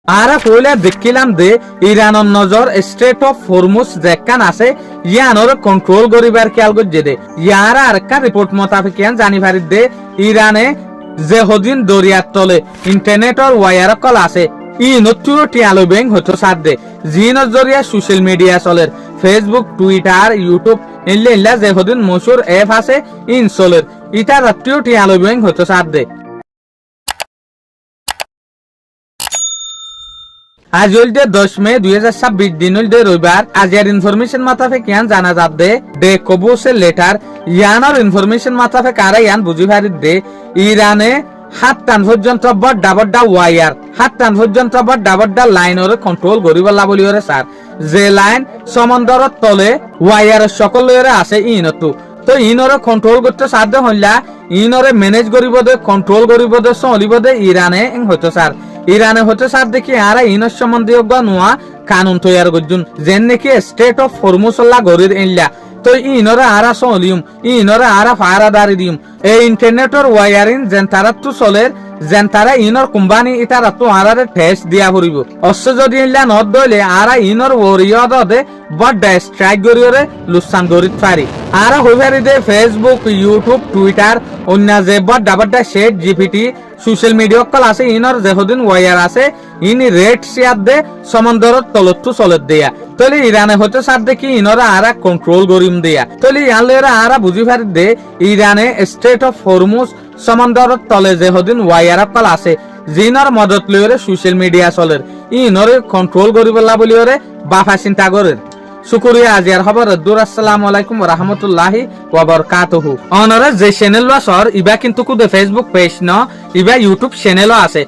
আরা কইলে দেখিলাম দে ইরানের নজর স্ট্রেট অফ হরমুজ যেখান আছে ইয়ানোর কন্ট্রোল করিবার খেয়াল করছে দে ইয়ারা আরেকটা রিপোর্ট মোতাবেক ইয়ান জানি পারি দে ইরানে যে হদিন দরিয়ার তলে ইন্টারনেটর ওয়ার কল আছে ই নতুন টিয়ালো ব্যাংক হতো সাথ দে জিনের জরিয়া সোশ্যাল মিডিয়া চলের ফেসবুক টুইটার ইউটিউব এল্লা যে হদিন মশুর অ্যাপ আছে ইন চলের ইটা রাত্রিও টিয়ালো ব্যাংক হতো সাথ দে আজ হইলদে 10 মে 2026 দিন হইলদে রবিবার আজিয়ার ইনফরমেশন মাতাফে কিয়ান জানা যাবে দে কবুসে লেটার ইয়ানোর ইনফরমেশন মাতাফে কারা ইয়ান বুঝি পারি দে ইরানে 7 টান পর্যন্ত বড় ওয়ার 7 টান পর্যন্ত বড় লাইনর কন্ট্রোল করিবলা বলি ওরে স্যার যে লাইন সমুদ্রের তলে ওয়ার সকল আছে ইনতু তো ইনরে কন্ট্রোল করতে সাধ্য হইলা ইনরে ম্যানেজ করিব দে কন্ট্রোল করিব দে চলিব দে ইরানে হয়তো স্যার ইরানে হতে সার দেখি আরা ইনর সম্বন্ধীয় নোয়া কানুন তৈয়ার করছুন যেন নাকি স্টেট অফ হরমুজল্লা গরির এনলা তো ইনরে আরা চলিম ইনরে আরা ফারাদারি দিম এই ইন্টারনেটর ওয়ারিং যেন তারা তো চলের যেন তারা ইনর কোম্পানি ইতারা তো আরারে টেস্ট দিয়া পড়িব অশ্ব যদি ইনলা নদ দইলে আরা ইনর ওরিয়দে বড় স্ট্রাইক গরিয়রে লুসান গরিত পারি আরা হইবারি দে ফেসবুক ইউটিউব টুইটার অন্য যে বড় শেট জিপিটি সোশ্যাল মিডিয়া কল আছে ইনর যেহদিন ওয়ার আছে ইনি রেড শেয়ার দে সমুদ্রের তলত্তু চলত দেয়া তলি ইরানে হতে সার দেখি ইনরা আরা কন্ট্রোল করিম দেয়া তলি ইয়ানলেরা আরা বুঝি পারি দে ইরানে স্টেট অফ হরমুজ সমুদ্রের তলে যেহদিন ওয়ার কল আছে জিনর মদত লইরে সোশ্যাল মিডিয়া চলের ইনরে কন্ট্রোল করিবলা বলি ওরে বাফা চিন্তা করের শুকরিয়া আজিয়ার খবর দূর আসসালামু আলাইকুম ওয়া রাহমাতুল্লাহি ওয়া বারাকাতুহু অনরে যে চ্যানেল ওয়া সর ইবা কিন্তু কুদে ফেসবুক পেজ ন ইবা ইউটিউব চ্যানেলও আছে